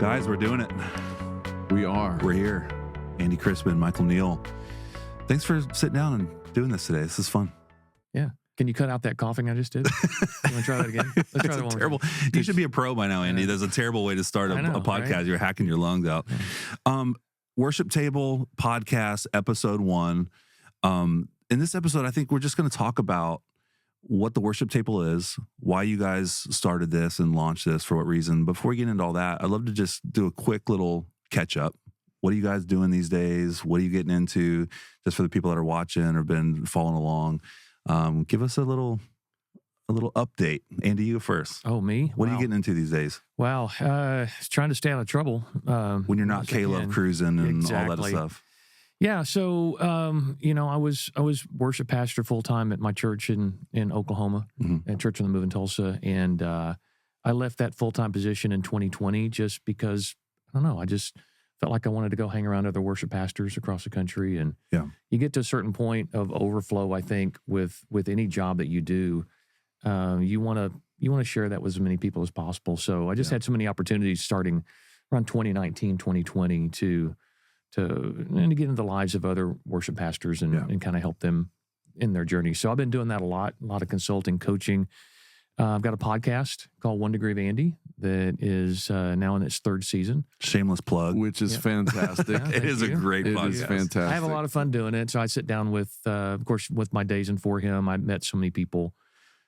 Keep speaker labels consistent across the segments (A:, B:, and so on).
A: Guys, we're doing it.
B: We are.
A: We're here. Andy Chrisman, Michael Neale. Thanks for sitting down and doing this today. This is fun.
C: Yeah. Can you cut out that coughing I just did? You want to try that again? Let's try that one more time.
A: You should be a pro by now, Andy. There's a terrible way to start a podcast. Right? You're hacking your lungs out. Worship Table Podcast, Episode 1. In this episode, I think we're just going to talk about what the Worship Table is, why you guys started this and launched this, for what reason. Before we get into all that, I'd love to just do a quick little catch-up. What are you guys doing these days? What are you getting into? Just for the people that are watching or been following along. Give us a little update. Andy, you first.
C: Oh, me?
A: What are you getting into these days?
C: Wow. Trying to stay out of trouble.
A: When you're not Caleb cruising and all that stuff.
C: Yeah. So, I was worship pastor full time at my church in Oklahoma, at Church on the Move in Tulsa. And I left that full-time position in 2020 just because, I don't know, I just felt like I wanted to go hang around other worship pastors across the country. And you get to a certain point of overflow, I think, with any job that you do. You want to share that with as many people as possible. So I just had so many opportunities starting around 2019, 2020 to get into the lives of other worship pastors and kind of help them in their journey. So I've been doing that a lot of consulting, coaching. I've got a podcast called 1 Degree of Andy that is now in its third season.
A: Shameless plug.
B: Which is fantastic.
A: It is a great podcast.
B: It is fantastic.
C: I have a lot of fun doing it. So I sit down with, of course, with my days and for him. I met so many people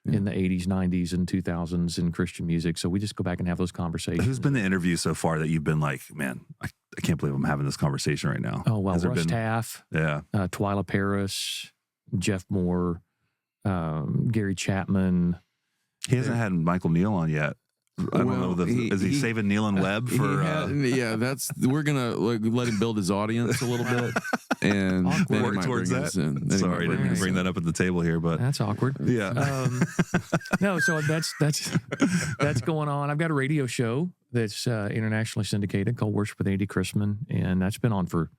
C: in the 80s, 90s, and 2000s in Christian music. So we just go back and have those conversations.
A: Who's been the interview so far that you've been like, man, I can't believe I'm having this conversation right now?
C: Oh, well, Russ Taff, Twyla Paris, Jeff Moore, Gary Chapman.
A: He hasn't had Michael Neale on yet. I don't know. Is he saving Neale and Webb for?
B: We're gonna let him build his audience a little bit and
A: work towards that. Sorry, I didn't mean to bring that up at the table here, but
C: that's awkward.
A: Yeah.
C: No, so that's going on. I've got a radio show that's internationally syndicated called Worship with Andy Chrisman, and that's been on for.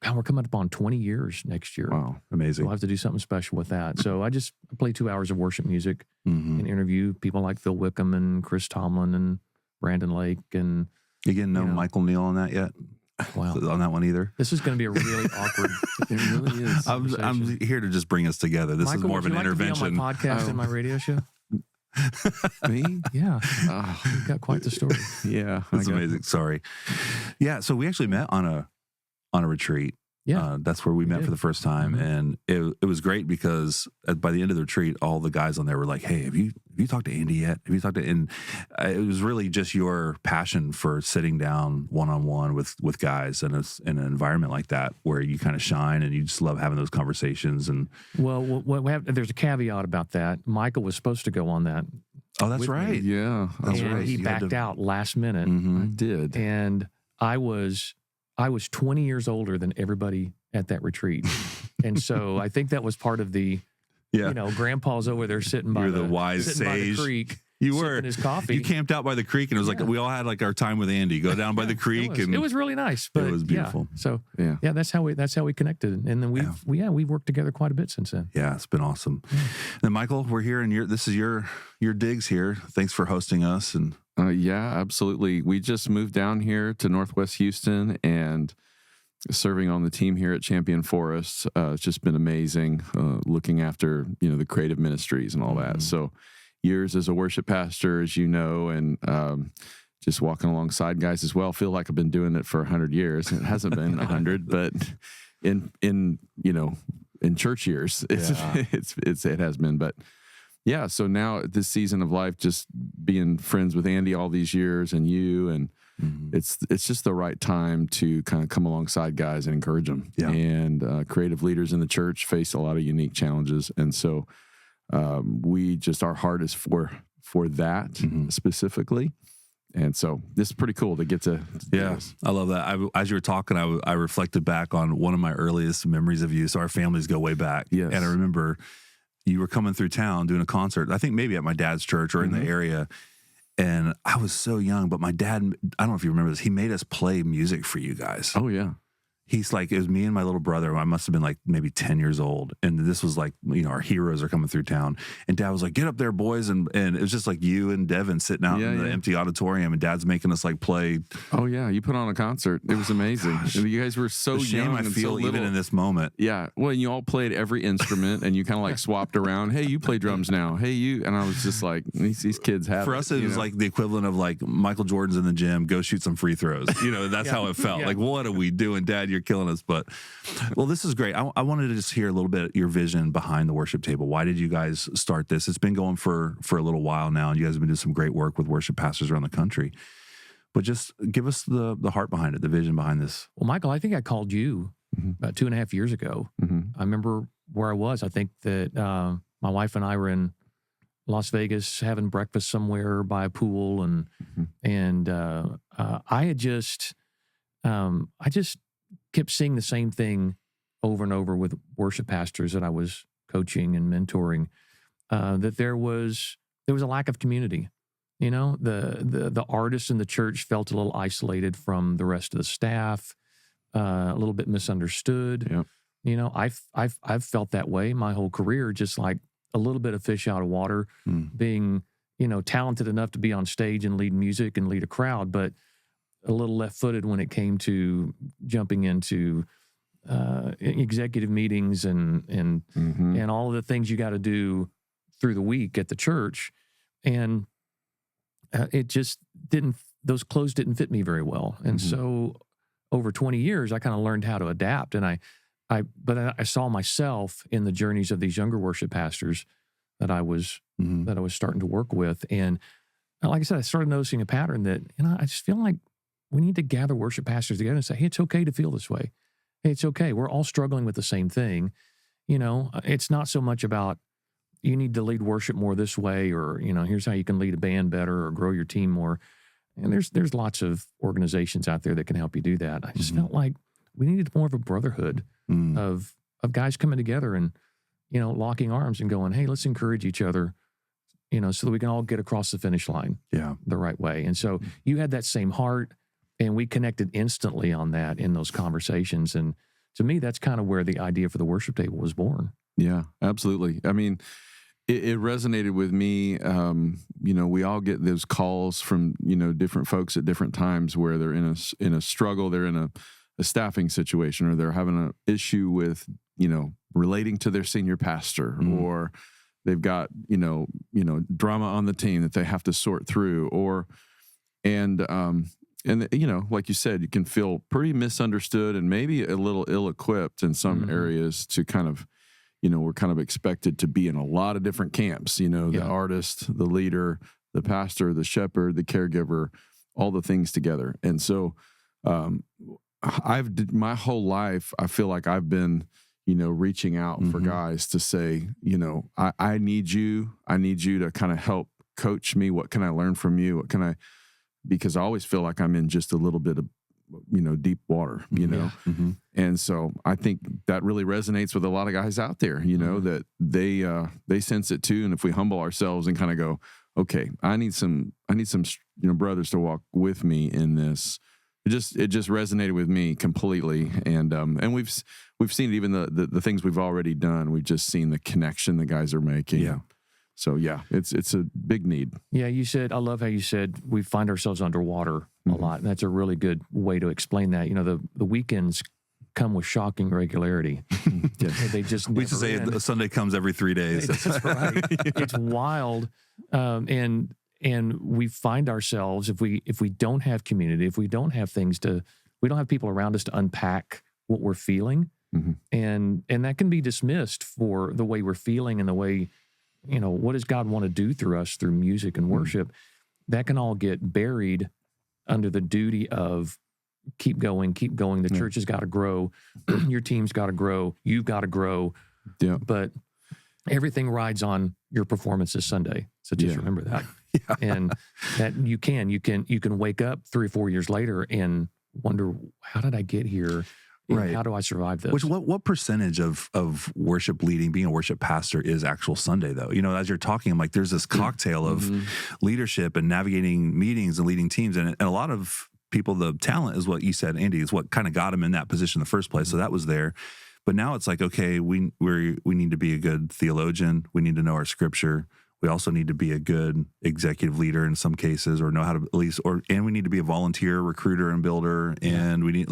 C: God, we're coming up on 20 years next year.
A: Wow, amazing.
C: We'll have to do something special with that. So I play 2 hours of worship music and interview people like Phil Wickham and Chris Tomlin and Brandon Lake. And
A: you getting to know Michael Neale on that yet?
C: Wow.
A: On that one either?
C: This is going to be a really awkward. It really is.
A: I'm here to just bring us together. This
C: Michael,
A: is more of an intervention.
C: Would you like to be on my podcast and my radio show?
B: Me?
C: Yeah. You've got quite the story.
B: Yeah.
A: That's amazing. Sorry. Yeah, so we actually met on a retreat.
C: Yeah.
A: That's where we met for the first time. And it was great because by the end of the retreat, all the guys on there were like, hey, have you talked to Andy yet? Have you talked to, and it was really just your passion for sitting down one-on-one with guys in an environment like that where you kind of shine and you just love having those conversations. And
C: there's a caveat about that. Michael was supposed to go on that.
A: Oh, that's right.
B: Me. Yeah.
A: That's right.
C: He backed out last minute.
B: I did.
C: And I was 20 years older than everybody at that retreat. And so I think that was part of the, grandpa's over there sitting by the wise sage. By the creek.
A: You were
C: his coffee.
A: You camped out by the creek, and it was like we all had like our time with Andy. Go down by the creek,
C: it was really nice. But
A: it was beautiful.
C: So that's how we connected, and then we've worked together quite a bit since then.
A: Yeah, it's been awesome. Then Michael, we're here, and this is your digs here. Thanks for hosting us. And
B: yeah, absolutely. We just moved down here to Northwest Houston and serving on the team here at Champion Forest. It's just been amazing looking after the creative ministries and all that. So. Years as a worship pastor, as you know, and just walking alongside guys as well. Feel like I've been doing it for 100 years. It hasn't been 100, but in church years, it has been. But yeah, so now this season of life, just being friends with Andy all these years and you, and it's just the right time to kind of come alongside guys and encourage them. Yeah. And creative leaders in the church face a lot of unique challenges, and so. Our heart is for that specifically. And so this is pretty cool to get to do this.
A: I love that. As you were talking, I reflected back on one of my earliest memories of you. So our families go way back.
B: Yes.
A: And I remember you were coming through town doing a concert, I think maybe at my dad's church or in the area. And I was so young, but my dad, I don't know if you remember this, he made us play music for you guys.
B: Oh, yeah.
A: he's like, it was me and my little brother. I must have been like maybe 10 years old. And this was like, our heroes are coming through town. And Dad was like, get up there, boys. And it was just like you and Devin sitting out in the empty auditorium, and Dad's making us like play.
B: Oh, yeah. You put on a concert. It was amazing. You guys were so
A: the shame
B: young
A: I
B: and
A: feel
B: so
A: even in this moment.
B: Yeah. Well, and you all played every instrument, and you kind of like swapped around. Hey, you play drums now. Hey, you. And I was just like, these kids have
A: For us, it was like the equivalent of like Michael Jordan's in the gym, go shoot some free throws. That's how it felt. Like, what are we doing, Dad? You're killing us. But, well, this is great. I wanted to just hear a little bit your vision behind the worship table. Why did you guys start this? It's been going for a little while now, and you guys have been doing some great work with worship pastors around the country. But just give us the heart behind it, the vision behind this.
C: Well, Michael, I think I called you about 2.5 years ago. I remember where I was. I think that my wife and I were in Las Vegas having breakfast somewhere by a pool, and I just kept seeing the same thing over and over with worship pastors that I was coaching and mentoring, that there was a lack of community. The artists in the church felt a little isolated from the rest of the staff, a little bit misunderstood. Yep. I've felt that way my whole career, just like a little bit of fish out of water, being, talented enough to be on stage and lead music and lead a crowd, but a little left-footed when it came to jumping into executive meetings and all of the things you got to do through the week at the church. And it just those clothes didn't fit me very well. And so over 20 years, I kind of learned how to adapt. And I saw myself in the journeys of these younger worship pastors that I was starting to work with. And like I said, I started noticing a pattern that, I just feel like we need to gather worship pastors together and say, hey, it's okay to feel this way. Hey, it's okay. We're all struggling with the same thing. It's not so much about you need to lead worship more this way, or, here's how you can lead a band better or grow your team more. And there's lots of organizations out there that can help you do that. I just felt like we needed more of a brotherhood of guys coming together and, locking arms and going, hey, let's encourage each other, so that we can all get across the finish line the right way. And so you had that same heart, and we connected instantly on that in those conversations. And to me, that's kind of where the idea for the worship table was born. Yeah,
B: absolutely. I mean, it resonated with me. We all get those calls from, different folks at different times where they're in a struggle, they're in a staffing situation, or they're having an issue with, relating to their senior pastor, or they've got, drama on the team that they have to sort through, and like you said, you can feel pretty misunderstood and maybe a little ill-equipped in some areas to kind of, we're kind of expected to be in a lot of different camps, the artist, the leader, the pastor, the shepherd, the caregiver, all the things together. And so my whole life, I feel like I've been, reaching out for guys to say, I need you to kind of help coach me. What can I learn from you? Because I always feel like I'm in just a little bit of, deep water, And so I think that really resonates with a lot of guys out there, that they sense it too. And if we humble ourselves and kind of go, okay, I need some, brothers to walk with me in this. It just resonated with me completely. And we've seen it, even the things we've already done. We've just seen the connection the guys are making.
A: Yeah.
B: So it's a big need.
C: Yeah, I love how you said we find ourselves underwater a lot. And that's a really good way to explain that. The weekends come with shocking regularity. They just
A: we used to say a Sunday comes every 3 days.
C: That's right. It's wild. And we find ourselves, if we don't have community, if we don't have we don't have people around us to unpack what we're feeling. And that can be dismissed for the way we're feeling and the way, what does God want to do through us through music and worship? That can all get buried under the duty of keep going. The church has got to grow. Your team's got to grow. You've got to grow.
B: Yeah.
C: But everything rides on your performance this Sunday. So just remember that. And that you can wake up 3 or 4 years later and wonder, how did I get here? Right. How do I survive this?
A: What percentage of worship leading, being a worship pastor, is actual Sunday, though? As you're talking, I'm like, there's this cocktail of leadership and navigating meetings and leading teams. And a lot of people. The talent is what you said, Andy, is what kind of got him in that position in the first place. So that was there. But now it's like, okay, we need to be a good theologian. We need to know our scripture. We also need to be a good executive leader in some cases, or know how to at least, and we need to be a volunteer recruiter and builder. And we need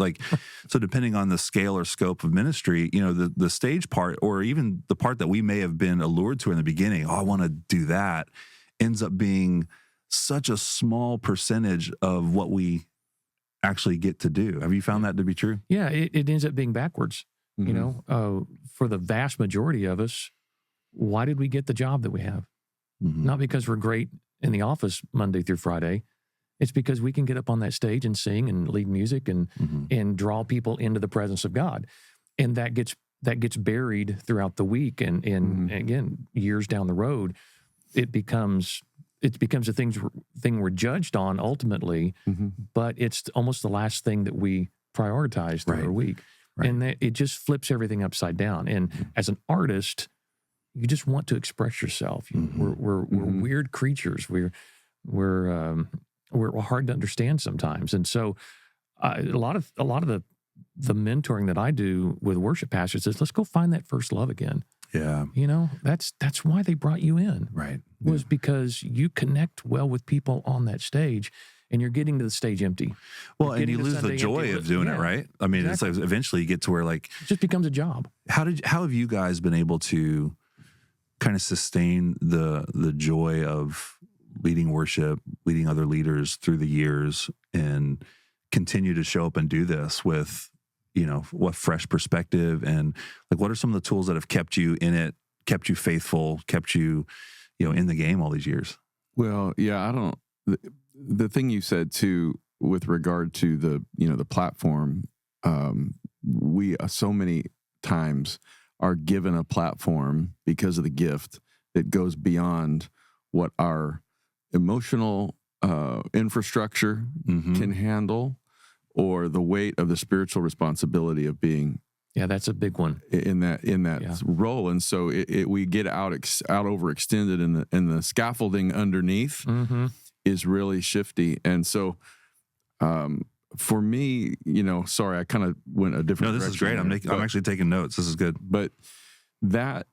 A: so depending on the scale or scope of ministry, the stage part, or even the part that we may have been allured to in the beginning, I want to do that, ends up being such a small percentage of what we actually get to do. Have you found that to be true?
C: Yeah, it ends up being backwards. For the vast majority of us, why did we get the job that we have? Not because we're great in the office Monday through Friday. It's because we can get up on that stage and sing and lead music and draw people into the presence of God. And that gets buried throughout the week. And again, years down the road, it becomes a thing we're judged on ultimately, but it's almost the last thing that we prioritize through our week. Right. And it just flips everything upside down. And as an artist, you just want to express yourself. We're weird creatures. We're hard to understand sometimes. And so a lot of the mentoring that I do with worship pastors is, let's go find that first love again.
A: Yeah.
C: That's why they brought you in.
A: Right.
C: Was because you connect well with people on that stage, and you're getting to the stage empty.
A: Well, and you lose the joy of doing it, right? I mean, exactly. It's like eventually you get to where it
C: just becomes a job.
A: How have you guys been able to kind of sustain the joy of leading worship, leading other leaders through the years, and continue to show up and do this with, what fresh perspective, and what are some of the tools that have kept you in it, kept you faithful, kept you, in the game all these years?
B: Well, yeah, the thing you said too, with regard to the platform, we so many times are given a platform because of the gift that goes beyond what our emotional infrastructure can handle, or the weight of the spiritual responsibility of being.
C: Yeah, that's a big one
B: in that role. And so we get out overextended, in the scaffolding underneath is really shifty. And so for me, sorry, I kind of went a different direction.
A: No, this is great. I'm actually taking notes. This is good.
B: But that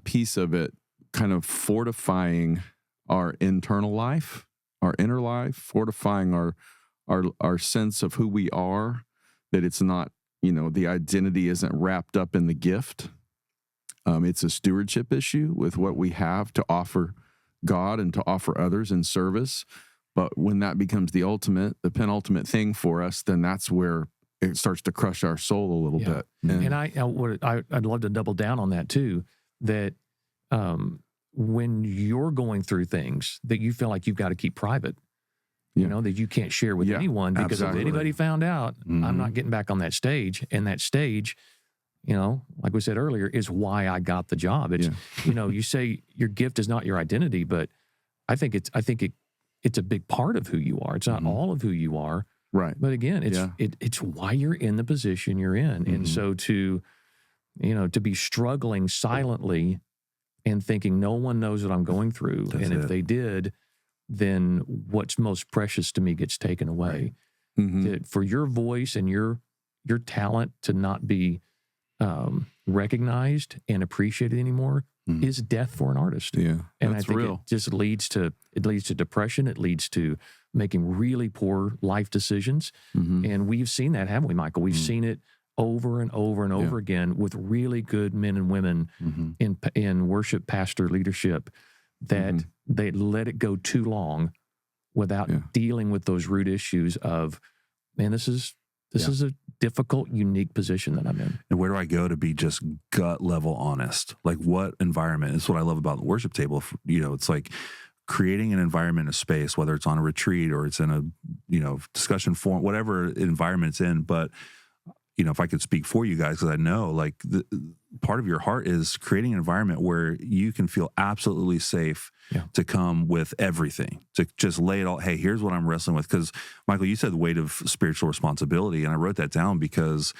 B: piece of it, kind of fortifying our internal life, our inner life, fortifying our sense of who we are, that it's not, the identity isn't wrapped up in the gift. It's a stewardship issue with what we have to offer God and to offer others in service. But when that becomes the penultimate thing for us, then that's where it starts to crush our soul a little bit.
C: And I'd love to double down on that too, that when you're going through things that you feel like you've got to keep private, that you can't share with anyone, because if anybody found out, I'm not getting back on that stage. And that stage, like we said earlier, is why I got the job. It's, you say your gift is not your identity, but I think it's a big part of who you are. It's not all of who you are.
B: Right.
C: But again, it's why you're in the position you're in. And so to be struggling silently and thinking no one knows what I'm going through. If they did, then what's most precious to me gets taken away. Right. For your voice and your talent to not be recognized and appreciated anymore is death for an artist.
B: Yeah,
C: and I think it just leads to depression. It leads to making really poor life decisions. And we've seen that, haven't we, Michael? We've seen it over and over and over again with really good men and women in worship pastor leadership, that they let it go too long without dealing with those root issues of, man, this is a difficult, unique position that I'm in.
A: And where do I go to be just gut level honest? Like, what environment? It's what I love about the worship table. It's like creating an environment, a space, whether it's on a retreat or it's in a, discussion forum, whatever environment it's in. But, if I could speak for you guys, because I know part of your heart is creating an environment where you can feel absolutely safe to come with everything, to just lay it all. Hey, here's what I'm wrestling with. Because Michael, you said the weight of spiritual responsibility, and I wrote that down because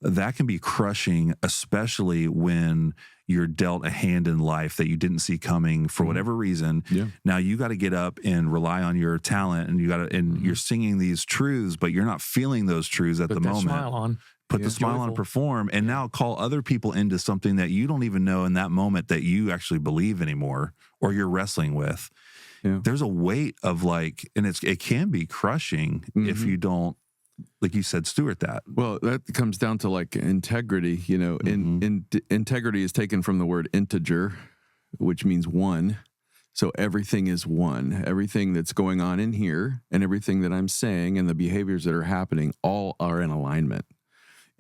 A: that can be crushing, especially when you're dealt a hand in life that you didn't see coming for whatever reason.
B: Yeah.
A: Now you got to get up and rely on your talent, and you're singing these truths, but you're not feeling those truths at the moment.
C: Smile on.
A: Put the smile on, perform, and now call other people into something that you don't even know in that moment that you actually believe anymore, or you're wrestling with. Yeah. There's a weight of and it can be crushing if you don't, like you said, steward that.
B: Well, that comes down to integrity. Integrity is taken from the word integer, which means one. So everything is one. Everything that's going on in here and everything that I'm saying and the behaviors that are happening all are in alignment.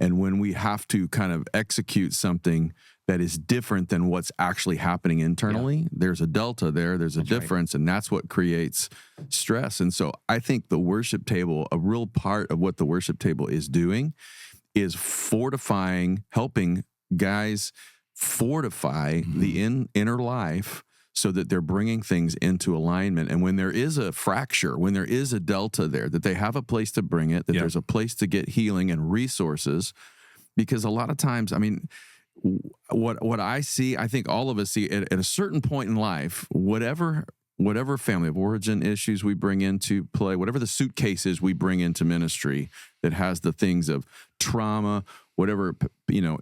B: And when we have to kind of execute something that is different than what's actually happening internally, there's a delta there, there's a difference, and that's what creates stress. And so I think the worship table, a real part of what the worship table is doing is fortifying, helping guys fortify the inner life so that they're bringing things into alignment. And when there is a fracture, when there is a delta there, that they have a place to bring it, that there's a place to get healing and resources. Because a lot of times, I mean, what I see, I think all of us see at a certain point in life, whatever family of origin issues we bring into play, whatever the suitcases we bring into ministry that has the things of trauma, whatever,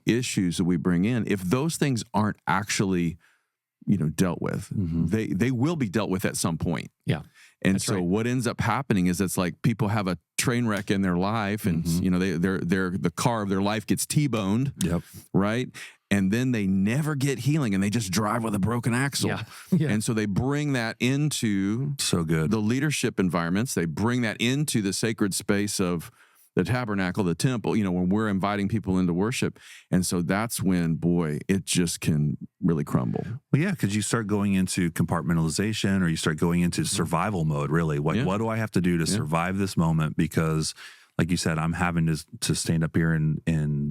B: issues that we bring in, if those things aren't actually dealt with, they will be dealt with at some point.
C: Yeah.
B: And so what ends up happening is it's like people have a train wreck in their life, and the car of their life gets T-boned, right? And then they never get healing, and they just drive with a broken axle. Yeah. And so they bring that into the leadership environments. They bring that into the sacred space of the tabernacle, the temple, when we're inviting people into worship. And so that's when, boy, it just can really crumble.
A: Well, yeah, because you start going into compartmentalization, or you start going into survival mode, really. What do I have to do to survive this moment? Because, like you said, I'm having to stand up here and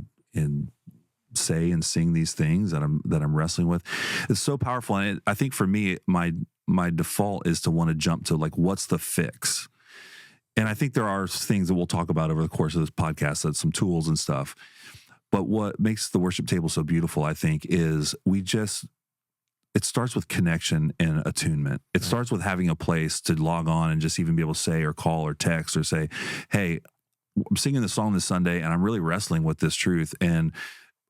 A: say and sing these things that I'm wrestling with. It's so powerful. And I think for me, my default is to want to jump to what's the fix? And I think there are things that we'll talk about over the course of this podcast, that's some tools and stuff. But what makes the worship table so beautiful, I think, is it starts with connection and attunement. It starts with having a place to log on and just even be able to say or call or text or say, hey, I'm singing this song this Sunday and I'm really wrestling with this truth. And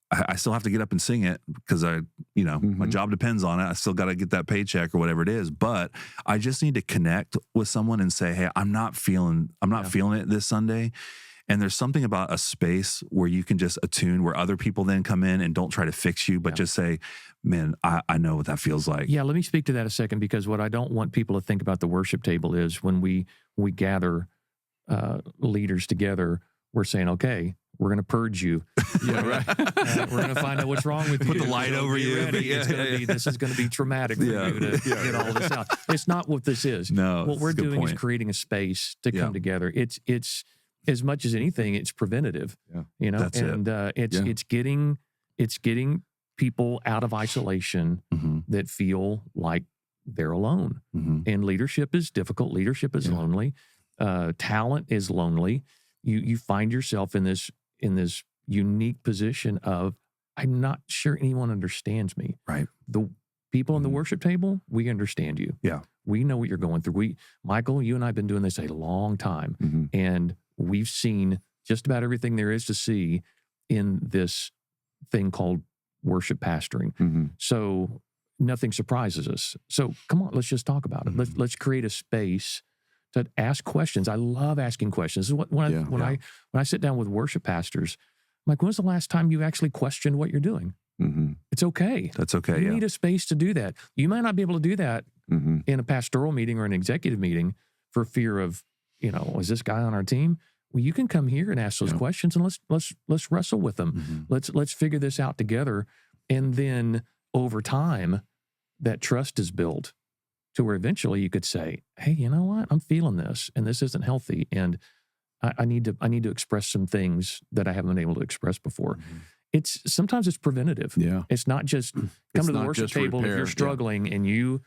A: I still have to get up and sing it because my job depends on it. I still got to get that paycheck or whatever it is. But I just need to connect with someone and say, hey, I'm not feeling it this Sunday. And there's something about a space where you can just attune, where other people then come in and don't try to fix you, but just say, man, I know what that feels like.
C: Yeah, let me speak to that a second, because what I don't want people to think about the worship table is when we gather leaders together, we're saying, okay, we're going to purge you. Yeah, right. We're going to find out what's wrong with you.
A: Put the light over you.
C: This is going to be traumatic for you to get all this out. It's not what this is.
A: No,
C: what we're doing is creating a space to come together. It's as much as anything, it's preventative. Yeah.
A: That's
C: it's getting people out of isolation that feel like they're alone. And leadership is difficult. Leadership is lonely. Talent is lonely. You find yourself in this unique position of, I'm not sure anyone understands me.
A: Right.
C: The people on the worship table, we understand you.
A: Yeah.
C: We know what you're going through. Michael, you and I have been doing this a long time, and we've seen just about everything there is to see in this thing called worship pastoring. So nothing surprises us. So come on, let's just talk about it. Let's create a space to ask questions. I love asking questions. This is when I sit down with worship pastors, I'm like, when's the last time you actually questioned what you're doing? It's okay.
A: That's okay.
C: You need a space to do that. You might not be able to do that in a pastoral meeting or an executive meeting for fear of, is this guy on our team? Well, you can come here and ask those questions, and let's wrestle with them. Let's figure this out together. And then over time, that trust is built to where eventually you could say, hey, you know what? I'm feeling this, and this isn't healthy, and I need to express some things that I haven't been able to express before. Sometimes it's preventative. Yeah. It's not just come to the worship table if you're struggling and you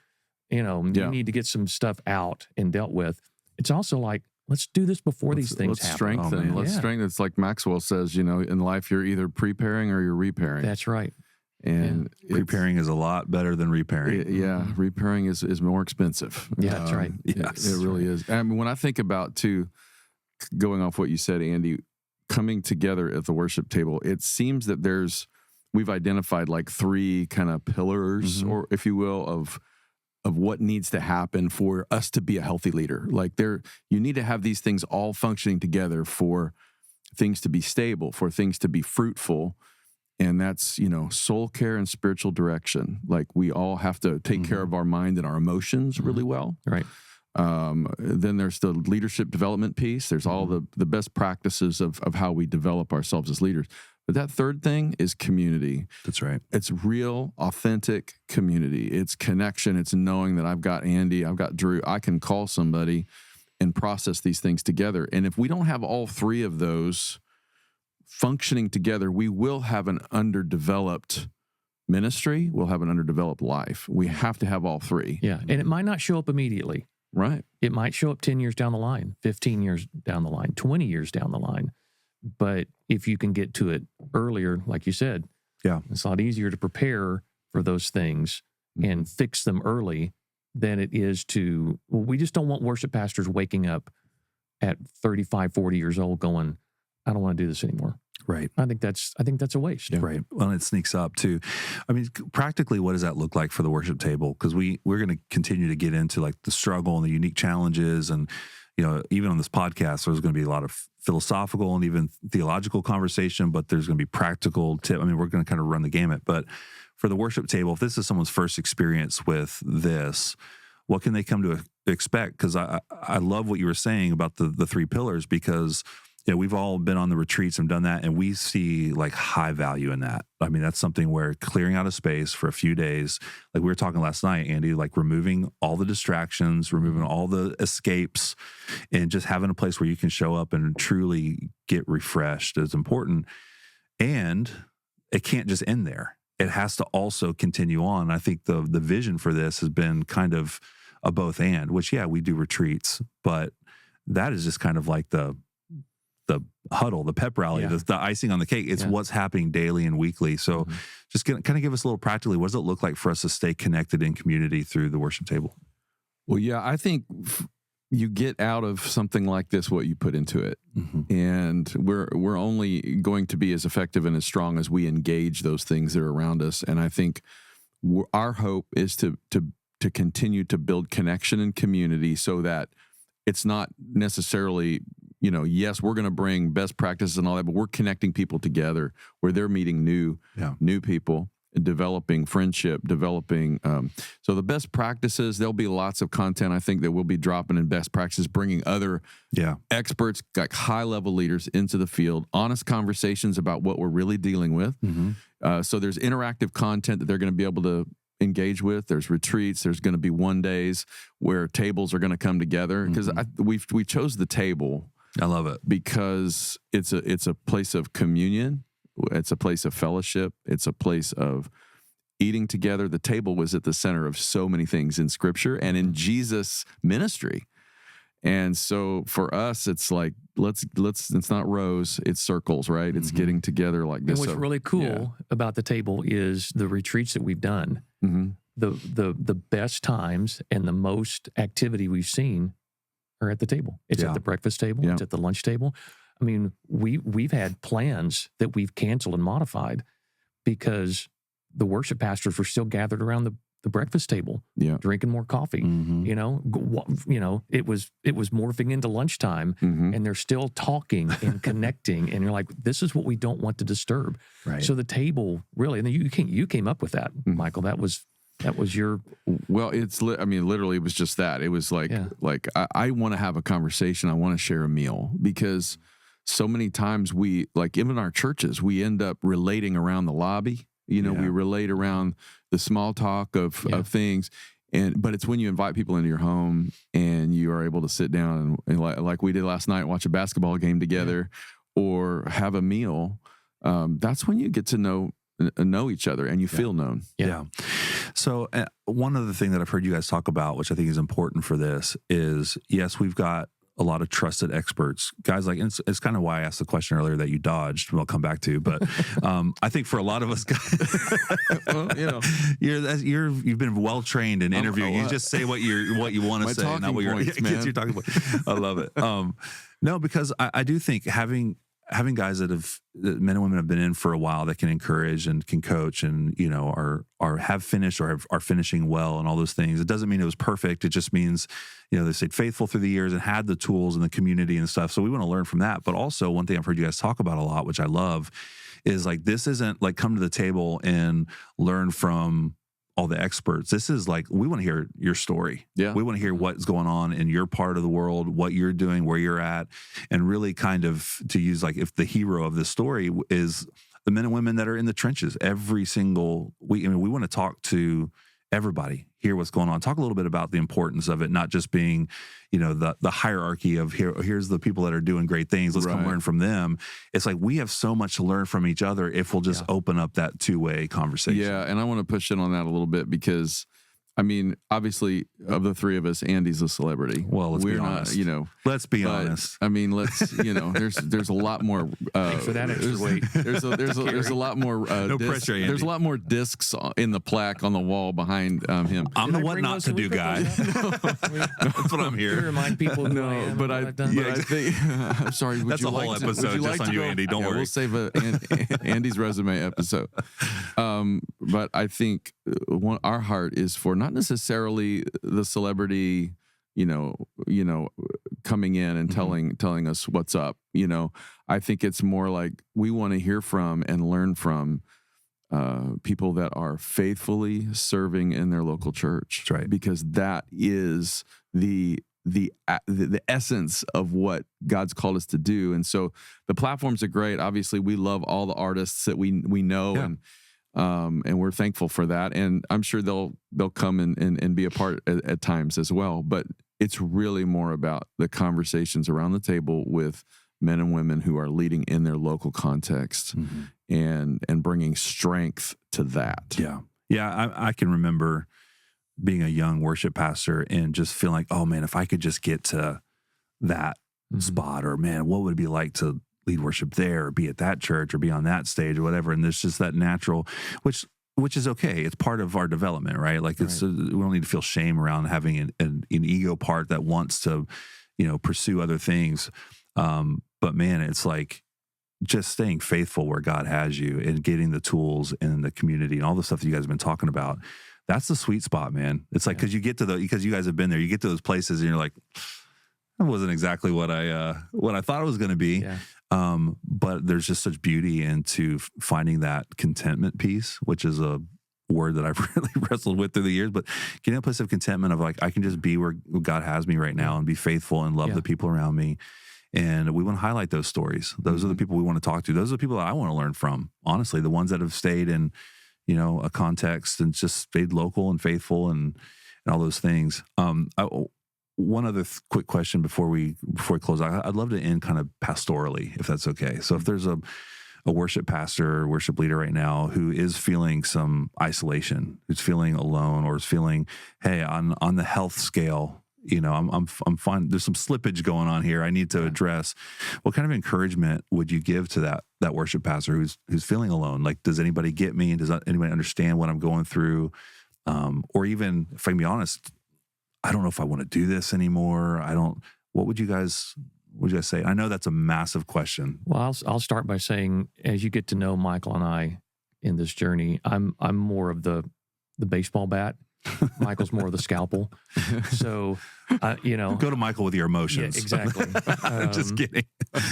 C: need to get some stuff out and dealt with. It's also like, Let's do this before these things
B: let's
C: happen.
B: Strengthen. Let's strengthen. It's like Maxwell says, in life, you're either preparing or you're repairing.
C: That's right.
B: And
A: repairing is a lot better than repairing.
B: Repairing is more expensive.
C: Yeah, that's right.
B: Yes, it really is. I mean, when I think about, too, going off what you said, Andy, coming together at the worship table, it seems that we've identified like 3 kind of pillars, or if you will, of what needs to happen for us to be a healthy leader. Like you need to have these things all functioning together for things to be stable, for things to be fruitful. And that's, soul care and spiritual direction. Like we all have to take care of our mind and our emotions really well.
C: Right.
B: Then there's the leadership development piece. There's all the best practices of how we develop ourselves as leaders. But that third thing is community.
A: That's right.
B: It's real, authentic community. It's connection. It's knowing that I've got Andy, I've got Drew. I can call somebody and process these things together. And if we don't have all 3 of those functioning together, we will have an underdeveloped ministry. We'll have an underdeveloped life. We have to have all 3.
C: Yeah. And it might not show up immediately.
B: Right.
C: It might show up 10 years down the line, 15 years down the line, 20 years down the line. But if you can get to it earlier, like you said, it's a lot easier to prepare for those things and fix them early than it is we just don't want worship pastors waking up at 35, 40 years old going, I don't want to do this anymore.
A: Right.
C: I think that's a waste.
A: Yeah. Right. Well, it sneaks up too. I mean, practically, what does that look like for the worship table? Because we're going to continue to get into like the struggle and the unique challenges, and even on this podcast, there's going to be a lot of philosophical and even theological conversation, but there's going to be practical tip. I mean, we're going to kind of run the gamut. But for the worship table, if this is someone's first experience with this, what can they come to expect? Because I love what you were saying about the 3 pillars, because we've all been on the retreats and done that, and we see like high value in that. I mean, that's something where clearing out a space for a few days, like we were talking last night, Andy, like removing all the distractions, removing all the escapes, and just having a place where you can show up and truly get refreshed is important. And it can't just end there. It has to also continue on. I think the vision for this has been kind of a both and, which, we do retreats, but that is just kind of like the huddle, the pep rally, the icing on the cake. It's what's happening daily and weekly. So just kind of give us a little practically, what does it look like for us to stay connected in community through the worship table?
B: Well, I think you get out of something like this what you put into it. And we're only going to be as effective and as strong as we engage those things that are around us. And I think our hope is to continue to build connection and community so that it's not necessarily yes, we're going to bring best practices and all that, but we're connecting people together where they're meeting new people, and developing friendship, so the best practices, there'll be lots of content, I think, that we'll be dropping in best practices, bringing other experts, like high-level leaders into the field, honest conversations about what we're really dealing with. So there's interactive content that they're going to be able to engage with. There's retreats. There's going to be 1-days where tables are going to come together, because we chose the table.
A: I love it
B: because it's a place of communion. It's a place of fellowship. It's a place of eating together. The table was at the center of so many things in Scripture and in Jesus' ministry. And so for us, it's like, let's it's not rows, it's circles, right? It's getting together like this.
C: And what's really cool about the table is the retreats that we've done. The best times and the most activity we've seen are at the table. It's at the breakfast table. It's at the lunch table. I mean, we've had plans that we've canceled and modified because the worship pastors were still gathered around the breakfast table, drinking more coffee. It was morphing into lunchtime, and they're still talking and connecting. And you're like, this is what we don't want to disturb.
A: Right.
C: So the table really, and you came up with that, Michael. That was your.
B: Well, literally, it was just that. It was like I want to have a conversation. I want to share a meal, because so many times we, like, even in our churches, we end up relating around the lobby. We relate around the small talk of things. But it's when you invite people into your home and you are able to sit down and like we did last night, watch a basketball game together or have a meal. That's when you get to know each other and you feel known.
A: Yeah. So one other thing that I've heard you guys talk about, which I think is important for this, is yes, we've got a lot of trusted experts, guys like, and it's kind of why I asked the question earlier that you dodged, we'll come back to, but I think for a lot of us guys,
B: well,
A: you've been well trained in interviewing. You just say what you want to say, not what
B: points, man.
A: your talking point. I love it. No, because I do think having guys that men and women have been in for a while that can encourage and can coach and, have finished or are finishing well and all those things. It doesn't mean it was perfect. It just means, they stayed faithful through the years and had the tools and the community and stuff. So we want to learn from that. But also one thing I've heard you guys talk about a lot, which I love, is like, this isn't like come to the table and learn from all the experts. This is like, we want to hear your story.
B: Yeah.
A: We want to hear what's going on in your part of the world, what you're doing, where you're at, and really kind of to use like if the hero of this story is the men and women that are in the trenches every single week. I mean, we want to talk to everybody, hear what's going on, talk a little bit about the importance of it, not just being, the hierarchy of here's the people that are doing great things. Let's come learn from them. It's like we have so much to learn from each other if we'll just open up that two-way conversation.
B: Yeah, and I want to push in on that a little bit because, I mean, obviously, of the three of us, Andy's a celebrity.
A: Well, let's be honest. Let's be honest.
B: I mean, there's a lot more.
C: Thanks for that extra weight.
B: There's a lot more.
A: No pressure, Andy.
B: There's a lot more discs in the plaque on the wall behind him.
A: I'm the what not to do guy. That's what I'm here.
C: To remind people.
B: But I think. I'm sorry.
A: That's a whole episode just on you, Andy. Don't worry.
B: We'll save Andy's resume episode. But I think our heart is for not necessarily the celebrity, coming in and telling us what's up. I think it's more like we want to hear from and learn from people that are faithfully serving in their local church.
A: That's right.
B: Because that is the essence of what God's called us to do. And so the platforms are great. Obviously, we love all the artists that we know and we're thankful for that. And I'm sure they'll come and be a part at times as well. But it's really more about the conversations around the table with men and women who are leading in their local context and bringing strength to that.
A: Yeah. Yeah. I can remember being a young worship pastor and just feeling like, oh man, if I could just get to that spot, or man, what would it be like to lead worship there or be at that church or be on that stage or whatever. And there's just that natural, which is okay. It's part of our development, right? Like we don't need to feel shame around having an ego part that wants to, pursue other things. But man, it's like just staying faithful where God has you and getting the tools and the community and all the stuff that you guys have been talking about. That's the sweet spot, man. It's like, because you guys have been there, you get to those places and you're like, that wasn't exactly what I thought it was going to be.
C: Yeah.
A: But there's just such beauty into finding that contentment piece, which is a word that I've really wrestled with through the years. But getting a place of contentment of like, I can just be where God has me right now and be faithful and love the people around me. And we want to highlight those stories. Those are the people we want to talk to. Those are the people that I want to learn from. Honestly, the ones that have stayed in, a context and just stayed local and faithful and all those things. One other quick question before we close. I'd love to end kind of pastorally, if that's okay. So if there's a worship pastor or worship leader right now who is feeling some isolation, who's feeling alone, or is feeling, hey, on the health scale, I'm fine. There's some slippage going on here I need to address. What kind of encouragement would you give to that worship pastor who's feeling alone? Like, does anybody get me? Does anybody understand what I'm going through? Or even, if I can be honest, I don't know if I want to do this anymore. What would you guys say? I know that's a massive question.
C: Well, I'll start by saying, as you get to know Michael and I in this journey, I'm more of the baseball bat. Michael's more of the scalpel. So,
A: go to Michael with your emotions.
C: Yeah, exactly.
A: Just kidding.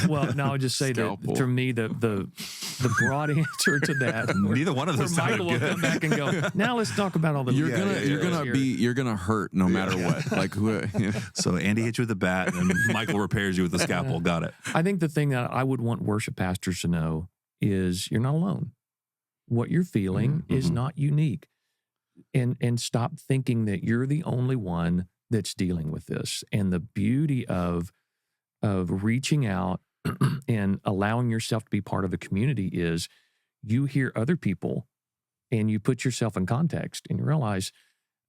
C: Well, no, I'll just say
B: Scalpel.
C: that for me, the broad answer to that.
A: Neither one of those sounded
C: Michael
A: good.
C: will come back and go, now let's talk about all the.
B: You're gonna hurt no matter what. Like,
A: So Andy hits you with the bat, and Michael repairs you with the scalpel. Got it.
C: I think the thing that I would want worship pastors to know is you're not alone. What you're feeling is not unique. And stop thinking that you're the only one that's dealing with this. And the beauty of reaching out and allowing yourself to be part of a community is you hear other people and you put yourself in context and you realize,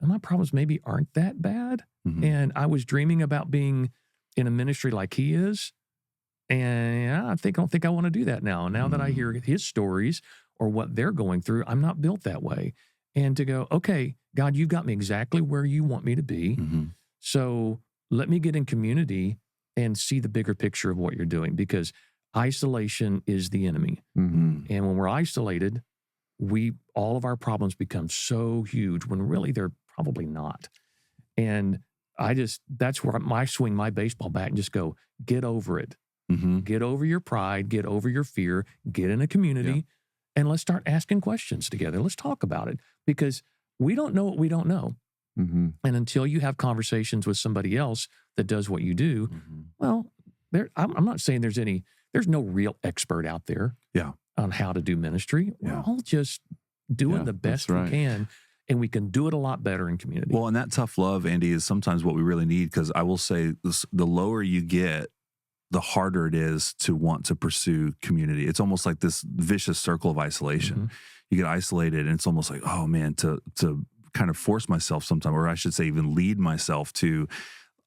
C: my problems maybe aren't that bad. And I was dreaming about being in a ministry like he is. And I don't think I want to do that now. Now that I hear his stories or what they're going through, I'm not built that way. And to go, okay, God, you've got me exactly where you want me to be. So let me get in community and see the bigger picture of what you're doing, because isolation is the enemy. And when we're isolated, all of our problems become so huge when really they're probably not. And that's where I swing my baseball bat and just go, get over it. Get over your pride, get over your fear, get in a community, and let's start asking questions together. Let's talk about it, because we don't know what we don't know. And until you have conversations with somebody else that does what you do, well, I'm not saying there's no real expert out there on how to do ministry. We're all just doing the best we can, and we can do it a lot better in community.
A: Well, and that tough love, Andy, is sometimes what we really need, because I will say the lower you get, the harder it is to want to pursue community. It's almost like this vicious circle of isolation. You get isolated, and it's almost like, oh man, to kind of force myself sometimes, or I should say even lead myself to,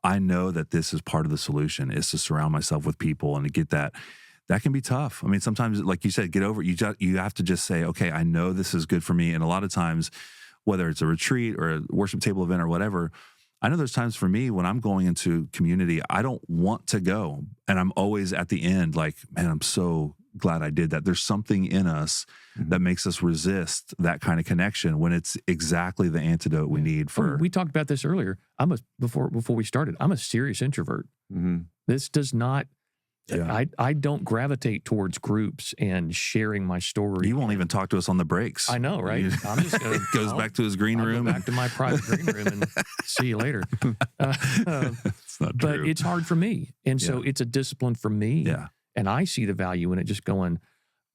A: I know that this is part of the solution, is to surround myself with people and to get that. That can be tough. I mean, sometimes, like you said, get over it. You have to just say, okay, I know this is good for me. And a lot of times, whether it's a retreat or a worship table event or whatever, I know there's times for me when I'm going into community, I don't want to go. And I'm always at the end like, man, I'm so glad I did that. There's something in us that makes us resist that kind of connection when it's exactly the antidote we need for.
C: We talked about this earlier. Before we started, I'm a serious introvert. This does not, I don't gravitate towards groups and sharing my story.
A: You won't even talk to us on the breaks.
C: I know, right? I'm just going to
A: goes back to his green room.
C: Go back to my private green room and see you later.
A: It's not true.
C: But it's hard for me. And so it's a discipline for me. And I see the value in it, just going,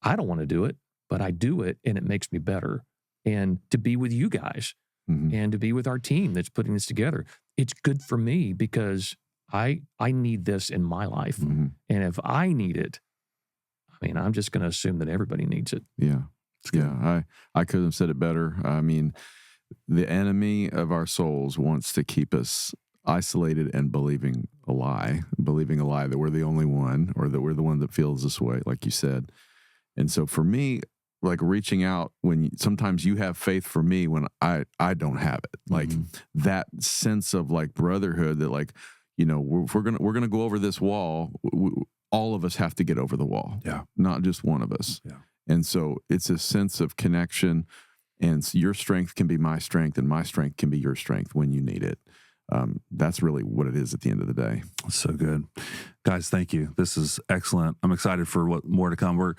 C: I don't want to do it, but I do it, and it makes me better. And to be with you guys and to be with our team that's putting this together, it's good for me, because I need this in my life. And if I need it, I mean, I'm just going to assume that everybody needs it.
B: I couldn't have said it better. I mean, the enemy of our souls wants to keep us isolated and believing a lie that we're the only one, or that we're the one that feels this way, like you said. And so for me, like reaching out when sometimes you have faith for me when I don't have it, like that sense of like brotherhood that, like, you know, if we're gonna go over this wall, all of us have to get over the wall, not just one of us. And so it's a sense of connection, and your strength can be my strength, and my strength can be your strength when you need it. That's really what it is at the end of the day.
A: So good. Guys, thank you. This is excellent. I'm excited for what more to come.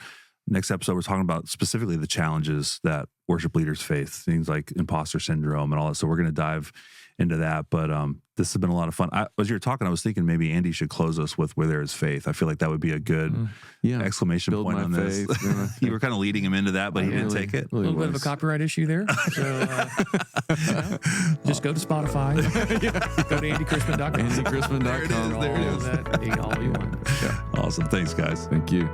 A: Next episode, we're talking about specifically the challenges that worship leaders face, things like imposter syndrome and all that. So we're going to dive into that. But this has been a lot of fun. As you were talking, I was thinking maybe Andy should close us with "Where There Is Faith." I feel like that would be a good exclamation
B: Build
A: point on this. You were kind of leading him into that, but he didn't take it.
C: A little bit of a copyright issue there. So just go to Spotify. Go to AndyChrisman.com.
B: AndyChrisman.com.
C: There it is. All you want.
A: Awesome. Thanks, guys.
B: Thank you.